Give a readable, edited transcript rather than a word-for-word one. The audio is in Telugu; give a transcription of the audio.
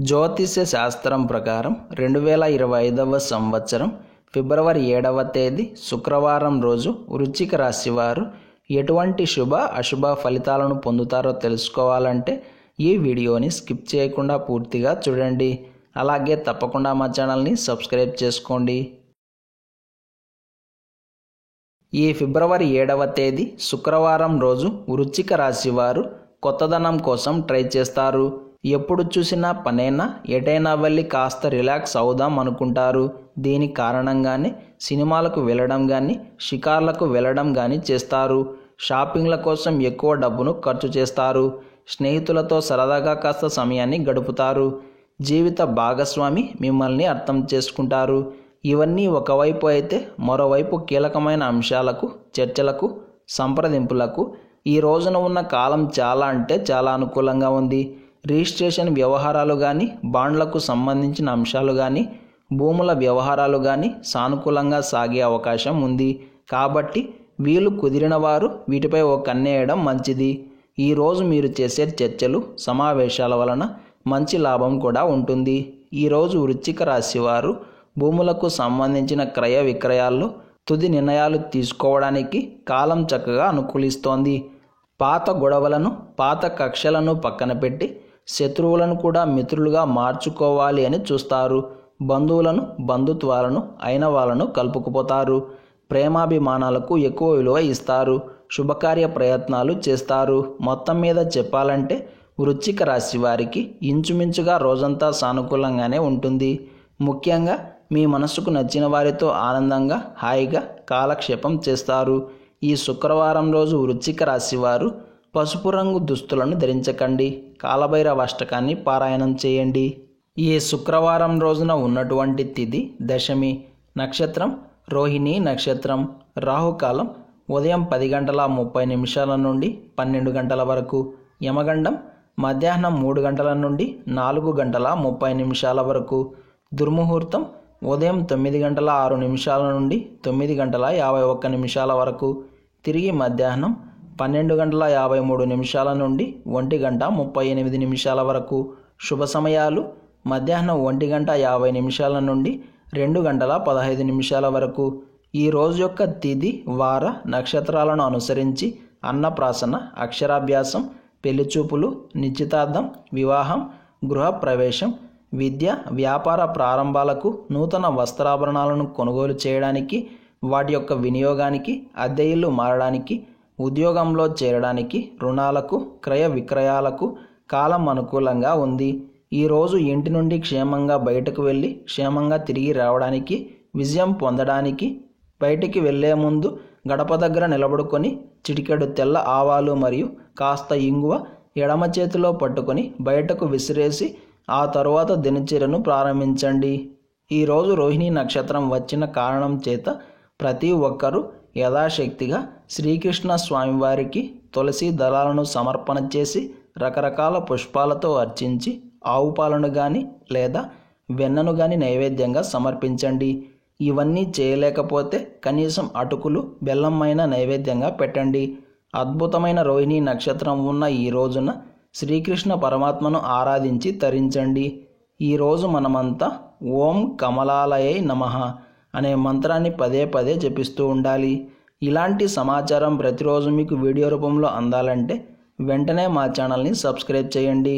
జ్యోతిష్య శాస్త్రం ప్రకారం 2025వ సంవత్సరం ఫిబ్రవరి 7వ తేదీ శుక్రవారం రోజు వృశ్చిక రాశి వారు ఎటువంటి శుభ అశుభ ఫలితాలను పొందుతారో తెలుసుకోవాలంటే ఈ వీడియోని స్కిప్ చేయకుండా పూర్తిగా చూడండి. అలాగే తప్పకుండా మా ఛానల్ని సబ్స్క్రైబ్ చేసుకోండి. ఈ ఫిబ్రవరి 7వ తేదీ శుక్రవారం రోజు వృశ్చిక రాశి వారు కొత్తదనం కోసం ట్రై చేస్తారు. ఎప్పుడు చూసినా పనైనా ఎటైనా వెళ్ళి కాస్త రిలాక్స్ అవుదాం అనుకుంటారు. దీని కారణంగానే సినిమాలకు వెళ్ళడం కానీ షికార్లకు వెళ్ళడం కానీ చేస్తారు. షాపింగ్ల కోసం ఎక్కువ డబ్బును ఖర్చు చేస్తారు. స్నేహితులతో సరదాగా కాస్త సమయాన్ని గడుపుతారు. జీవిత భాగస్వామి మిమ్మల్ని అర్థం చేసుకుంటారు. ఇవన్నీ ఒకవైపు అయితే మరోవైపు కీలకమైన అంశాలకు, చర్చలకు, సంప్రదింపులకు ఈ రోజున ఉన్న కాలం చాలా అంటే చాలా అనుకూలంగా ఉంది. రిజిస్ట్రేషన్ వ్యవహారాలు కానీ, బాండ్లకు సంబంధించిన అంశాలు కానీ, భూముల వ్యవహారాలు కానీ సానుకూలంగా సాగే అవకాశం ఉంది. కాబట్టి వీలు కుదిరిన వారు వీటిపై ఓ కన్నేయడం మంచిది. ఈరోజు మీరు చేసే చర్చలు, సమావేశాల వలన మంచి లాభం కూడా ఉంటుంది. ఈరోజు వృశ్చిక రాశి వారు భూములకు సంబంధించిన క్రయ విక్రయాల్లో తుది నిర్ణయాలు తీసుకోవడానికి కాలం చక్కగా అనుకూలిస్తోంది. పాత గొడవలను, పాత కక్షలను పక్కన పెట్టి శత్రువులను కూడా మిత్రులుగా మార్చుకోవాలి అని చూస్తారు. బంధువులను, బంధుత్వాలను, అయిన వాళ్ళను కలుపుకుపోతారు. ప్రేమాభిమానాలకు ఎక్కువ విలువ ఇస్తారు. శుభకార్య ప్రయత్నాలు చేస్తారు. మొత్తం మీద చెప్పాలంటే వృశ్చిక రాశి వారికి ఇంచుమించుగా రోజంతా సానుకూలంగానే ఉంటుంది. ముఖ్యంగా మీ మనసుకు నచ్చిన వారితో ఆనందంగా, హాయిగా కాలక్షేపం చేస్తారు. ఈ శుక్రవారం రోజు వృశ్చిక రాశి వారు పసుపు రంగు దుస్తులను ధరించకండి. కాలభైరవ అష్టకాన్ని పారాయణం చేయండి. ఈ శుక్రవారం రోజున ఉన్నటువంటి తిథి దశమి. నక్షత్రం రోహిణి నక్షత్రం. రాహుకాలం ఉదయం 10:30 నుండి 12 వరకు. యమగండం మధ్యాహ్నం 3 నుండి 4:30 వరకు. దుర్ముహూర్తం ఉదయం 9:06 నుండి 9:51 వరకు. తిరిగి మధ్యాహ్నం 12:53 నుండి 1:38 వరకు. శుభ సమయాలు మధ్యాహ్నం 1:50 నుండి 2:15 వరకు. ఈ రోజు యొక్క తిథి, వార, నక్షత్రాలను అనుసరించి అన్నప్రాసన, అక్షరాభ్యాసం, పెళ్లిచూపులు, నిశ్చితార్థం, వివాహం, గృహప్రవేశం, విద్య, వ్యాపార ప్రారంభాలకు, నూతన వస్త్రాభరణాలను కొనుగోలు చేయడానికి, వాటి యొక్క వినియోగానికి, అద్దె ఇల్లు మారడానికి, ఉద్యోగంలో చేరడానికి, రుణాలకు, క్రయ విక్రయాలకు కాలం అనుకూలంగా ఉంది. ఈరోజు ఇంటి నుండి క్షేమంగా బయటకు వెళ్ళి క్షేమంగా తిరిగి రావడానికి, విజయం పొందడానికి, బయటికి వెళ్లే ముందు గడప దగ్గర నిలబడుకొని చిటికెడు తెల్ల ఆవాలు మరియు కాస్త ఇంగువ ఎడమ చేతిలో పట్టుకొని బయటకు విసిరేసి ఆ తరువాత దినచర్యను ప్రారంభించండి. ఈరోజు రోహిణి నక్షత్రం వచ్చిన కారణం చేత ప్రతి ఒక్కరూ యథాశక్తిగా శ్రీకృష్ణ స్వామివారికి తులసి దళాలను సమర్పణ చేసి రకరకాల పుష్పాలతో అర్చించి ఆవు పాలను కానీ లేదా వెన్నను కానీ నైవేద్యంగా సమర్పించండి. ఇవన్నీ చేయలేకపోతే కనీసం అటుకులు, బెల్లమైన నైవేద్యంగా పెట్టండి. అద్భుతమైన రోహిణి నక్షత్రం ఉన్న ఈ రోజున శ్రీకృష్ణ పరమాత్మను ఆరాధించి తరించండి. ఈరోజు మనమంతా ఓం కమలాలయై నమః అనే మంత్రాన్ని పదే పదే జపిస్తూ ఉండాలి. ఇలాంటి సమాచారం ప్రతిరోజు మీకు వీడియో రూపంలో అందాలంటే వెంటనే మా ఛానల్ని సబ్స్క్రైబ్ చేయండి.